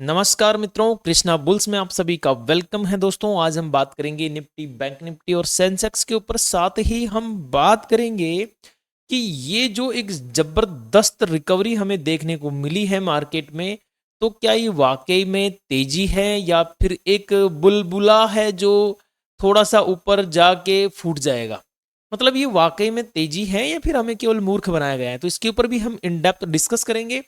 नमस्कार मित्रों, कृष्णा बुल्स में आप सभी का वेलकम है। दोस्तों, आज हम बात करेंगे निफ्टी, बैंक निफ्टी और सेंसेक्स के ऊपर। साथ ही हम बात करेंगे कि ये जो एक जबरदस्त रिकवरी हमें देखने को मिली है मार्केट में, तो क्या ये वाकई में तेजी है या फिर एक बुलबुला है जो थोड़ा सा ऊपर जाके फूट जाएगा। मतलब ये वाकई में तेजी है या फिर हमें केवल मूर्ख बनाया गया है, तो इसके ऊपर भी हम इन डेप्थ डिस्कस करेंगे।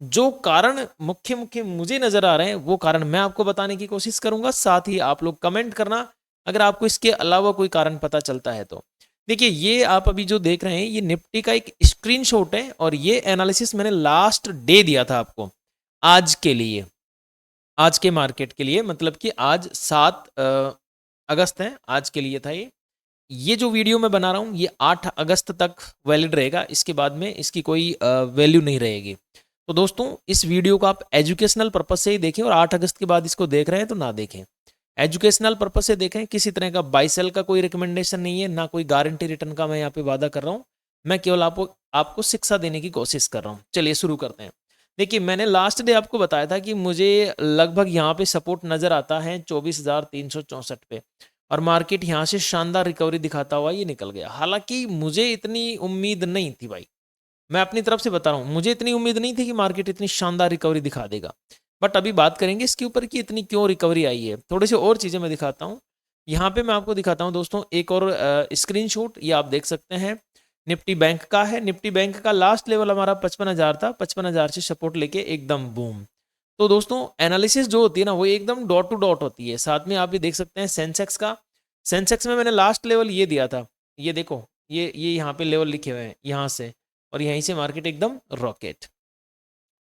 जो कारण मुख्य मुख्य मुझे नजर आ रहे हैं वो कारण मैं आपको बताने की कोशिश करूंगा। साथ ही आप लोग कमेंट करना अगर आपको इसके अलावा कोई कारण पता चलता है तो। देखिए, ये आप अभी जो देख रहे हैं ये निफ्टी का एक स्क्रीनशॉट है और ये एनालिसिस मैंने लास्ट डे दिया था आपको, आज के लिए, आज के मार्केट के लिए। मतलब कि आज 7 अगस्त है, आज के लिए था ये जो वीडियो मैं बना रहा हूँ ये 8 अगस्त तक वैलिड रहेगा। इसके बाद में इसकी कोई वैल्यू नहीं रहेगी। तो दोस्तों, इस वीडियो को आप एजुकेशनल पर्पज से ही देखें और 8 अगस्त के बाद इसको देख रहे हैं तो ना देखें। एजुकेशनल पर्पज से देखें, किसी तरह का बाई सेल का कोई रिकमेंडेशन नहीं है, ना कोई गारंटी रिटर्न का मैं यहाँ पे वादा कर रहा हूँ। मैं केवल आपको शिक्षा देने की कोशिश कर रहा हूँ। चलिए शुरू करते हैं। देखिए, मैंने लास्ट डे आपको बताया था कि मुझे लगभग यहाँ पे सपोर्ट नज़र आता है 24,364 पे, और मार्केट यहाँ से शानदार रिकवरी दिखाता हुआ ये निकल गया। हालांकि मुझे इतनी उम्मीद नहीं थी भाई, मैं अपनी तरफ से बता रहा हूँ, मुझे इतनी उम्मीद नहीं थी कि मार्केट इतनी शानदार रिकवरी दिखा देगा। बट अभी बात करेंगे इसके ऊपर कि इतनी क्यों रिकवरी आई है। थोड़ी सी और चीज़ें मैं दिखाता हूँ। यहाँ पे मैं आपको दिखाता हूँ दोस्तों एक और स्क्रीनशॉट, ये आप देख सकते हैं। निफ्टी बैंक का है। निफ्टी बैंक का लास्ट लेवल हमारा 55,000 था। 55,000 से सपोर्ट लेके एकदम बूम। तो दोस्तों, एनालिसिस जो होती है ना वो एकदम डॉट टू डॉट होती है। साथ में आप भी देख सकते हैं सेंसेक्स का। सेंसेक्स में मैंने लास्ट लेवल ये दिया था, ये देखो, ये यहाँ पे लेवल लिखे हुए हैं यहाँ से, और यहीं से मार्केट एकदम रॉकेट।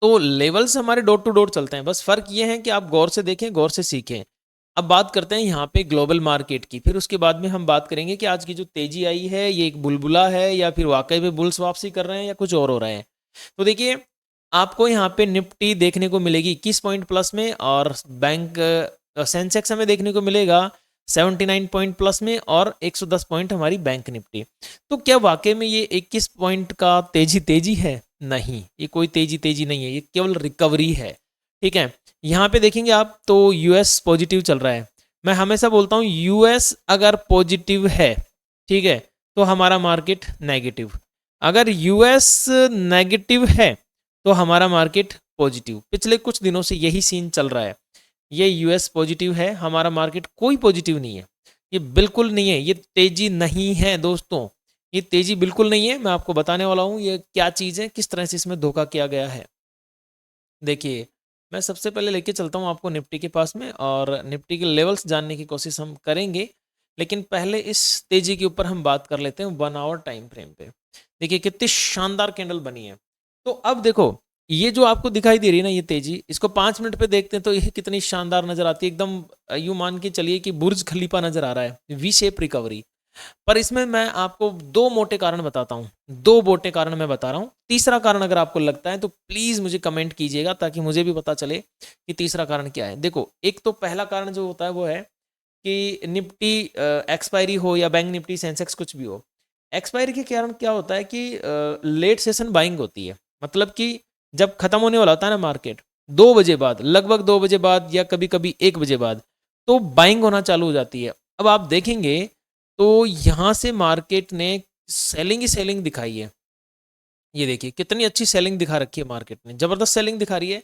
तो लेवल्स हमारे डॉट टू डॉट चलते हैं, बस फर्क ये है कि आप गौर से देखें, गौर से सीखें। अब बात करते हैं यहाँ पे ग्लोबल मार्केट की, फिर उसके बाद में हम बात करेंगे कि आज की जो तेजी आई है ये एक बुलबुला है या फिर वाकई में बुल्स वापसी कर रहे हैं या कुछ और हो रहा है। तो देखिए, आपको यहाँ पे निफ्टी देखने को मिलेगी 21 पॉइंट प्लस में, और बैंक सेंसेक्स हमें देखने को मिलेगा 79 पॉइंट प्लस में, और 110 पॉइंट हमारी बैंक निफ्टी। तो क्या वाकई में ये 21 पॉइंट का तेजी है? नहीं, ये कोई तेजी नहीं है, ये केवल रिकवरी है। ठीक है, यहाँ पे देखेंगे आप तो यूएस पॉजिटिव चल रहा है। मैं हमेशा बोलता हूँ यूएस अगर पॉजिटिव है, ठीक है, तो हमारा मार्केट नेगेटिव। अगर यूएस नेगेटिव है तो हमारा मार्केट पॉजिटिव। पिछले कुछ दिनों से यही सीन चल रहा है। ये यूएस पॉजिटिव है, हमारा मार्केट कोई पॉजिटिव नहीं है। ये बिल्कुल नहीं है, ये तेजी नहीं है दोस्तों, ये तेजी बिल्कुल नहीं है। मैं आपको बताने वाला हूँ ये क्या चीज़ है, किस तरह से इसमें धोखा किया गया है। देखिए, मैं सबसे पहले लेके चलता हूँ आपको निफ्टी के पास में, और निफ्टी के लेवल्स जानने की कोशिश हम करेंगे। लेकिन पहले इस तेजी के ऊपर हम बात कर लेते हैं 1 आवर टाइम फ्रेम पे। देखिए कितनी शानदार कैंडल बनी है। तो अब देखो, ये जो आपको दिखाई दे रही है ना ये तेजी, इसको 5 मिनट पे देखते हैं तो ये कितनी शानदार नजर आती है। एकदम यूं मान के चलिए कि बुर्ज खलीफा नजर आ रहा है, वी शेप रिकवरी। पर इसमें मैं आपको दो मोटे कारण बताता हूँ, दो मोटे कारण मैं बता रहा हूँ। तीसरा कारण अगर आपको लगता है तो प्लीज मुझे कमेंट कीजिएगा ताकि मुझे भी पता चले कि तीसरा कारण क्या है। देखो, एक तो पहला कारण जो होता है वो है कि निफ्टी एक्सपायरी हो या बैंक निफ्टी सेंसेक्स कुछ भी हो, एक्सपायरी के कारण क्या होता है कि लेट सेशन बाइंग होती है। मतलब कि जब खत्म होने वाला होता है ना मार्केट, 2 बजे बाद, लगभग 2 बजे बाद या कभी कभी 1 बजे बाद, तो बाइंग होना चालू हो जाती है। अब आप देखेंगे तो यहाँ से मार्केट ने सेलिंग ही सेलिंग दिखाई है। ये देखिए कितनी अच्छी सेलिंग दिखा रखी है मार्केट ने, जबरदस्त सेलिंग दिखा रही है।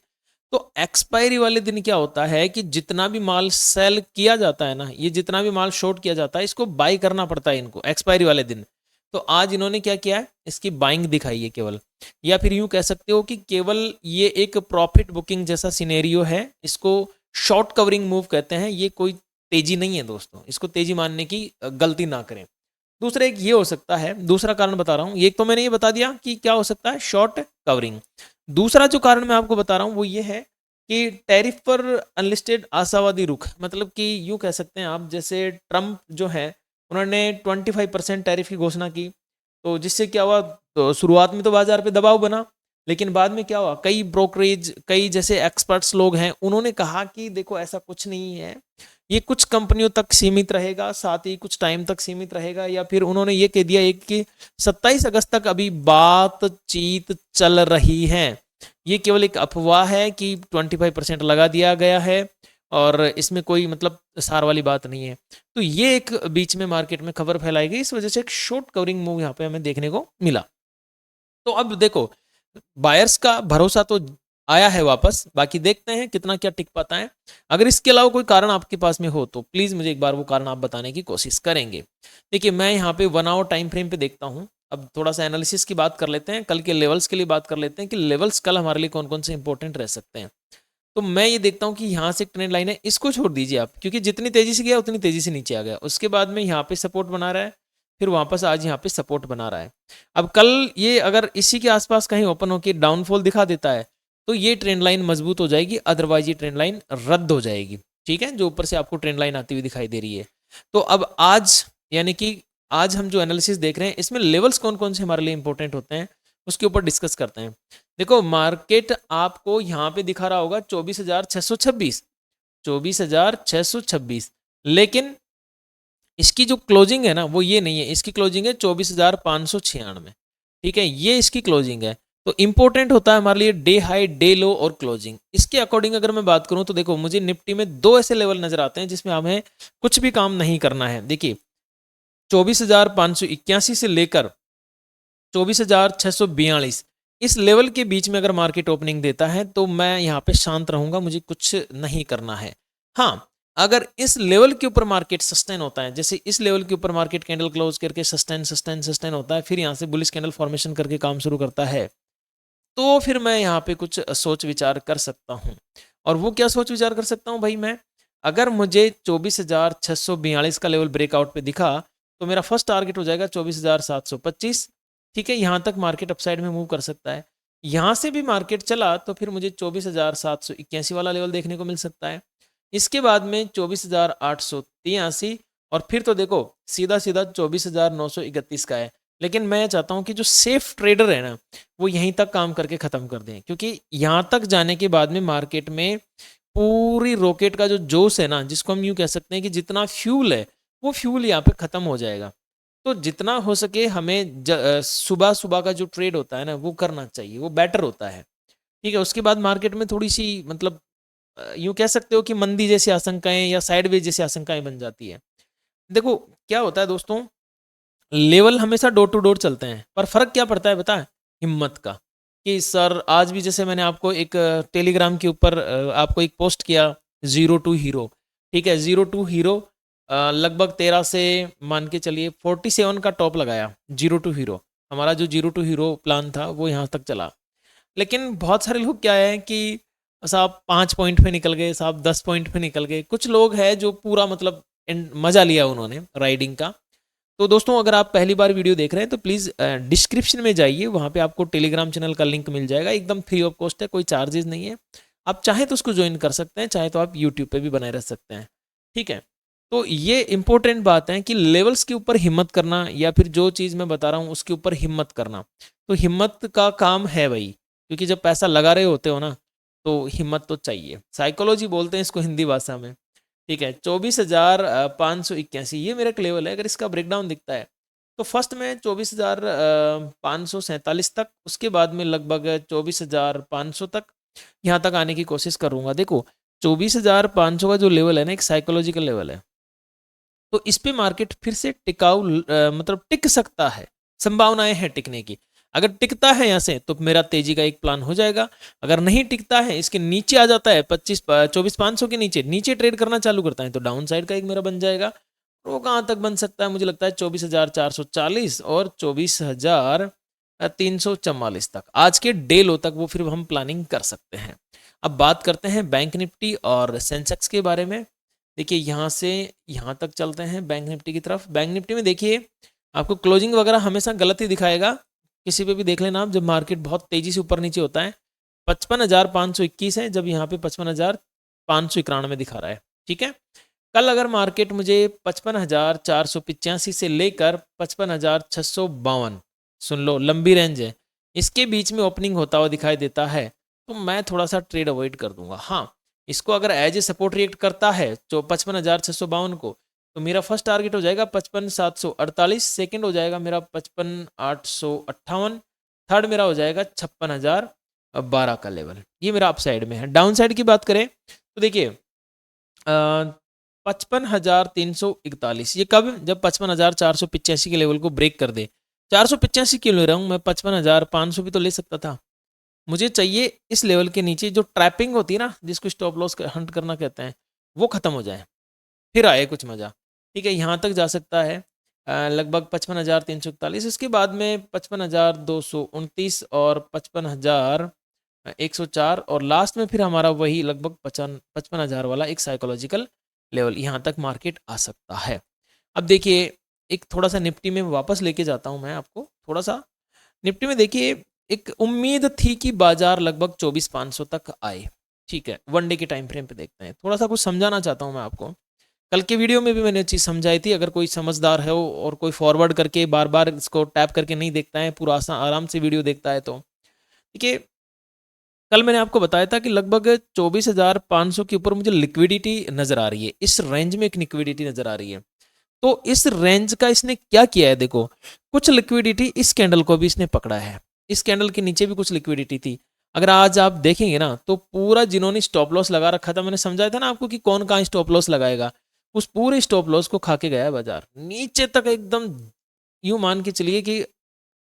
तो एक्सपायरी वाले दिन क्या होता है कि जितना भी माल सेल किया जाता है ना, ये जितना भी माल शॉर्ट किया जाता है इसको बाई करना पड़ता है इनको एक्सपायरी वाले दिन। तो आज इन्होंने क्या किया है, इसकी बाइंग दिखाई है केवल, या फिर यूं कह सकते हो कि केवल ये एक प्रॉफिट बुकिंग जैसा सिनेरियो है। इसको शॉर्ट कवरिंग मूव कहते हैं। ये कोई तेजी नहीं है दोस्तों, इसको तेजी मानने की गलती ना करें। दूसरा एक ये हो सकता है, दूसरा कारण बता रहा हूँ, एक तो मैंने ये बता दिया कि क्या हो सकता है, शॉर्ट कवरिंग। दूसरा जो कारण मैं आपको बता रहा हूँ वो ये है कि टैरिफ पर अनलिस्टेड आशावादी रुख। मतलब कि यूं कह सकते हैं आप, जैसे ट्रम्प जो है उन्होंने 25% टैरिफ की घोषणा की, तो जिससे क्या हुआ, तो शुरुआत में तो बाजार पे दबाव बना, लेकिन बाद में क्या हुआ, कई ब्रोकरेज, कई जैसे एक्सपर्ट्स लोग हैं उन्होंने कहा कि देखो ऐसा कुछ नहीं है, ये कुछ कंपनियों तक सीमित रहेगा, साथ ही कुछ टाइम तक सीमित रहेगा। या फिर उन्होंने ये कह दिया एक कि 27 अगस्त तक अभी बातचीत चल रही है। ये केवल एक अफवाह है कि 25% लगा दिया गया है और इसमें कोई मतलब सार वाली बात नहीं है। तो ये एक बीच में मार्केट में खबर फैलाई गई, इस वजह से एक शॉर्ट कवरिंग मूव यहाँ पे हमें देखने को मिला। तो अब देखो, बायर्स का भरोसा तो आया है वापस, बाकी देखते हैं कितना क्या टिक पाता है। अगर इसके अलावा कोई कारण आपके पास में हो तो प्लीज मुझे एक बार वो कारण आप बताने की कोशिश करेंगे। देखिए, मैं यहाँ पे 1 आवर टाइम फ्रेम पे देखता हूँ। अब थोड़ा सा एनालिसिस की बात कर लेते हैं, कल के लेवल्स के लिए बात कर लेते हैं कि लेवल्स कल हमारे लिए कौन कौन से इंपॉर्टेंट रह सकते हैं। तो मैं ये देखता हूँ कि यहाँ से एक ट्रेंड लाइन है, इसको छोड़ दीजिए आप, क्योंकि जितनी तेजी से गया उतनी तेजी से नीचे आ गया। उसके बाद में यहाँ पे सपोर्ट बना रहा है, फिर वापस आज यहाँ पे सपोर्ट बना रहा है। अब कल ये अगर इसी के आसपास कहीं ओपन होकर डाउनफॉल दिखा देता है तो ये ट्रेंड लाइन मजबूत हो जाएगी, अदरवाइज ये ट्रेंड लाइन रद्द हो जाएगी। ठीक है, जो ऊपर से आपको ट्रेंड लाइन आती हुई दिखाई दे रही है। तो अब आज, यानी कि आज हम जो एनालिसिस देख रहे हैं इसमें लेवल्स कौन कौन से हमारे लिए इंपॉर्टेंट होते हैं उसके ऊपर डिस्कस करते हैं। देखो, मार्केट आपको यहाँ पे दिखा रहा होगा 24,626, 24,626, लेकिन इसकी जो क्लोजिंग है ना वो ये नहीं है, इसकी क्लोजिंग है 24,596। ठीक है, ये इसकी क्लोजिंग है। तो इंपॉर्टेंट होता है हमारे लिए डे हाई, डे लो और क्लोजिंग। इसके अकॉर्डिंग अगर मैं बात करूं तो देखो, मुझे निफ्टी में दो ऐसे लेवल नजर आते हैं जिसमें हमें कुछ भी काम नहीं करना है। देखिए, 24,581 से लेकर 24,642, इस लेवल के बीच में अगर मार्केट ओपनिंग देता है तो मैं यहाँ पे शांत रहूंगा, मुझे कुछ नहीं करना है। हाँ, अगर इस लेवल के ऊपर मार्केट सस्टेन होता है, जैसे इस लेवल के ऊपर मार्केट कैंडल क्लोज करके सस्टेन सस्टेन सस्टेन होता है, फिर यहाँ से बुलिश कैंडल फॉर्मेशन करके काम शुरू करता है, तो फिर मैं यहाँ पे कुछ सोच विचार कर सकता हूँ। और वो क्या सोच विचार कर सकता हूँ भाई मैं, अगर मुझे 24,642 का लेवल ब्रेकआउट पे दिखा तो मेरा फर्स्ट टारगेट हो जाएगा 24,725। ठीक है, यहाँ तक मार्केट अपसाइड में मूव कर सकता है। यहाँ से भी मार्केट चला तो फिर मुझे 24,781 वाला लेवल देखने को मिल सकता है। इसके बाद में 24,883, और फिर तो देखो सीधा सीधा 24,931 का है। लेकिन मैं चाहता हूँ कि जो सेफ ट्रेडर है ना वो यहीं तक काम करके ख़त्म कर दें, क्योंकि यहाँ तक जाने के बाद में मार्केट में पूरी रॉकेट का जो जोश है ना, जिसको हम यूँ कह सकते हैं कि जितना फ्यूल है वो फ्यूल यहाँ पे ख़त्म हो जाएगा। तो जितना हो सके हमें सुबह सुबह का जो ट्रेड होता है ना वो करना चाहिए, वो बेटर होता है। ठीक है, उसके बाद मार्केट में थोड़ी सी मतलब यूँ कह सकते हो कि मंदी जैसी आशंकाएं या साइडवेज जैसी आशंकाएं बन जाती है। देखो क्या होता है दोस्तों, लेवल हमेशा डोर टू डोर चलते हैं, पर फर्क क्या पड़ता है पता है, हिम्मत का। कि सर आज भी जैसे मैंने आपको एक टेलीग्राम के ऊपर आपको एक पोस्ट किया, जीरो टू हीरो। ठीक है, जीरो टू हीरो लगभग 13 से मान के चलिए 47 का टॉप लगाया जीरो टू हीरो। हमारा जो जीरो टू हीरो प्लान था वो यहाँ तक चला। लेकिन बहुत सारे लोग क्या है कि साहब 5 पॉइंट पे निकल गए, साहब 10 पॉइंट पे निकल गए। कुछ लोग हैं जो पूरा मतलब मजा लिया उन्होंने राइडिंग का। तो दोस्तों, अगर आप पहली बार वीडियो देख रहे हैं तो प्लीज़ डिस्क्रिप्शन में जाइए, वहाँ पे आपको टेलीग्राम चैनल का लिंक मिल जाएगा, एकदम फ्री ऑफ कॉस्ट है, कोई चार्जेस नहीं है। आप चाहें तो उसको ज्वाइन कर सकते हैं, चाहे तो आप यूट्यूब पे भी बनाए रह सकते हैं। ठीक है, तो ये इंपॉर्टेंट बात है कि लेवल्स के ऊपर हिम्मत करना, या फिर जो चीज़ मैं बता रहा हूँ उसके ऊपर हिम्मत करना। तो हिम्मत का काम है भाई, क्योंकि जब पैसा लगा रहे होते हो ना तो हिम्मत तो चाहिए। साइकोलॉजी बोलते हैं इसको हिंदी भाषा में। ठीक है, 24,581 ये मेरा एक लेवल है। अगर इसका ब्रेकडाउन दिखता है तो फर्स्ट में 24,547 तक, उसके बाद में लगभग 24,500 तक, यहाँ तक आने की कोशिश करूँगा। देखो 24,500 का जो लेवल है ना, एक साइकोलॉजिकल लेवल है, तो इस पे मार्केट फिर से टिकाऊ मतलब टिक सकता है, संभावनाएं हैं टिकने की। अगर टिकता है यहाँ से तो मेरा तेजी का एक प्लान हो जाएगा। अगर नहीं टिकता है, इसके नीचे आ जाता है 24,500 के नीचे नीचे ट्रेड करना चालू करता है, तो डाउन साइड का एक मेरा बन जाएगा। वो कहाँ तक बन सकता है, मुझे लगता है 24,440 और 24,344 तक, आज के डे लो तक वो फिर हम प्लानिंग कर सकते हैं। अब बात करते हैं बैंक निफ्टी और सेंसेक्स के बारे में। देखिए, यहाँ से यहाँ तक चलते हैं बैंक निफ्टी की तरफ। बैंक निफ्टी में देखिए, आपको क्लोजिंग वगैरह हमेशा गलत ही दिखाएगा, किसी पे भी देख लेना आप, जब मार्केट बहुत तेजी से ऊपर नीचे होता है। 55,521 है, जब यहाँ पे 55,591 दिखा रहा है। ठीक है, कल अगर मार्केट मुझे 55,485 से लेकर 55,652, सुन लो लंबी रेंज है, इसके बीच में ओपनिंग होता हुआ दिखाई देता है तो मैं थोड़ा सा ट्रेड अवॉइड कर दूंगा। हाँ, इसको अगर एज ए सपोर्ट रिएक्ट करता है जो 55,652 को, तो मेरा फर्स्ट टारगेट हो जाएगा 55,748, सेकंड हो जाएगा मेरा 55,858, थर्ड मेरा हो जाएगा 56,000 12 का लेवल, ये मेरा अप साइड में है। डाउन साइड की बात करें तो देखिए 55,341, ये कब, जब 55,485 के लेवल को ब्रेक कर दे। 485 क्यों ले रहा हूँ मैं, 55,500 भी तो ले सकता था। मुझे चाहिए इस लेवल के नीचे जो ट्रैपिंग होती है ना, जिसको स्टॉप लॉस हंट करना कहते हैं, वो खत्म हो जाए, फिर आए कुछ मजा। ठीक है, यहाँ तक जा सकता है लगभग 55,341। इसके बाद में 55,229 और 55,104, और लास्ट में फिर हमारा वही लगभग 55,000 वाला एक साइकोलॉजिकल लेवल, यहाँ तक मार्केट आ सकता है। अब देखिए एक थोड़ा सा निफ्टी में वापस लेके जाता हूँ मैं आपको थोड़ा सा। निफ्टी में देखिए एक उम्मीद थी कि बाजार लगभग 24,500 तक आए। ठीक है, वन डे के टाइम फ्रेम पे देखते हैं, थोड़ा सा कुछ समझाना चाहता हूँ मैं आपको। कल के वीडियो में भी मैंने चीज़ समझाई थी, अगर कोई समझदार है और कोई फॉरवर्ड करके बार बार इसको टैप करके नहीं देखता है, पूरा आराम से वीडियो देखता है, तो देखिए कल मैंने आपको बताया था कि लगभग 24,500 के ऊपर मुझे लिक्विडिटी नजर आ रही है, इस रेंज में एक लिक्विडिटी नजर आ रही है। तो इस रेंज का इसने क्या किया है, देखो कुछ लिक्विडिटी इस कैंडल को भी इसने पकड़ा है, इस कैंडल के नीचे भी कुछ लिक्विडिटी थी। अगर आज आप देखेंगे ना तो पूरा जिन्होंने स्टॉप लॉस लगा रखा था, मैंने समझाया था ना आपको कि कौन कहाँ स्टॉप लॉस लगाएगा, उस पूरे स्टॉप लॉस को खा के गया है बाजार नीचे तक एकदम। यूं मान के चलिए कि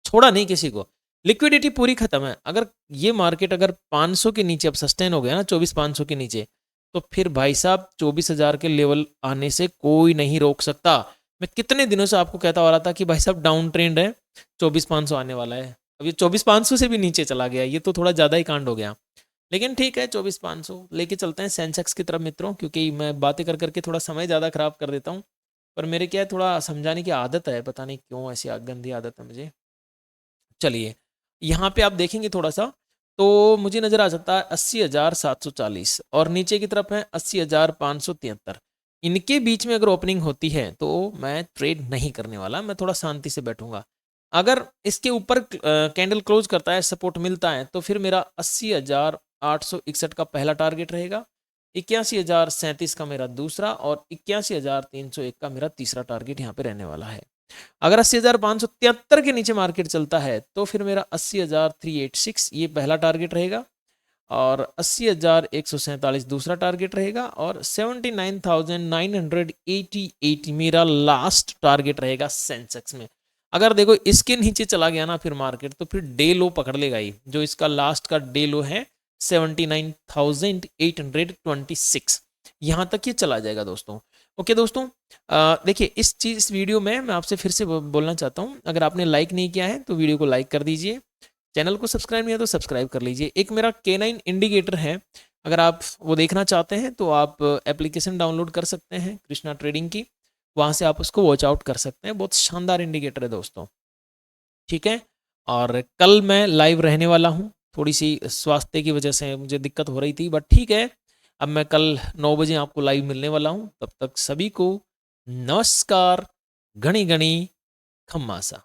छोड़ा नहीं किसी को, लिक्विडिटी पूरी खत्म है। अगर ये मार्केट अगर 500 के नीचे अब सस्टेन हो गया ना, 24,500 के नीचे, तो फिर भाई साहब 24,000 के लेवल आने से कोई नहीं रोक सकता। मैं कितने दिनों से आपको कहता आ रहा था कि भाई साहब डाउन ट्रेंड है, 24,500 आने वाला है। अब ये 24,500 से भी नीचे चला गया, ये तो थोड़ा ज़्यादा ही कांड हो गया। लेकिन ठीक है, 24,500 लेके चलते हैं सेंसेक्स की तरफ मित्रों, क्योंकि मैं बातें कर करके थोड़ा समय ज़्यादा खराब कर देता हूँ। पर मेरे क्या है, थोड़ा समझाने की आदत है, पता नहीं क्यों ऐसी गंदी आदत है मुझे। चलिए यहाँ पे आप देखेंगे थोड़ा सा, तो मुझे नज़र आ सकता है 80,740, और नीचे की तरफ है 80,573। इनके बीच में अगर ओपनिंग होती है तो मैं ट्रेड नहीं करने वाला, मैं थोड़ा शांति से बैठूंगा। अगर इसके ऊपर कैंडल क्लोज करता है, सपोर्ट मिलता है, तो फिर मेरा 80,861 का पहला टारगेट रहेगा, 81,037 का मेरा दूसरा, और 81,301 का मेरा तीसरा टारगेट यहाँ पे रहने वाला है। अगर 80,573 के नीचे मार्केट चलता है तो फिर मेरा 80,386 ये पहला टारगेट रहेगा, और 80,147 दूसरा टारगेट रहेगा, और 79,988 मेरा लास्ट टारगेट रहेगा सेंसेक्स में। अगर देखो इसके नीचे चला गया ना फिर मार्केट, तो फिर डे लो पकड़ लेगा ही, जो इसका लास्ट का डे लो है 79,826, यहाँ तक ये चला जाएगा दोस्तों। ओके दोस्तों, देखिए इस वीडियो में मैं आपसे फिर से बोलना चाहता हूँ, अगर आपने लाइक नहीं किया है तो वीडियो को लाइक कर दीजिए, चैनल को सब्सक्राइब नहीं है तो सब्सक्राइब कर लीजिए। एक मेरा K9 इंडिकेटर है, अगर आप वो देखना चाहते हैं तो आप एप्लीकेशन डाउनलोड कर सकते हैं कृष्णा ट्रेडिंग की, वहाँ से आप उसको वॉच आउट कर सकते हैं, बहुत शानदार इंडिकेटर है दोस्तों। ठीक है, और कल मैं लाइव रहने वाला हूँ, थोड़ी सी स्वास्थ्य की वजह से मुझे दिक्कत हो रही थी, बट ठीक है, अब मैं कल 9 बजे आपको लाइव मिलने वाला हूँ। तब तक सभी को नमस्कार, घनी घनी खम्मासा।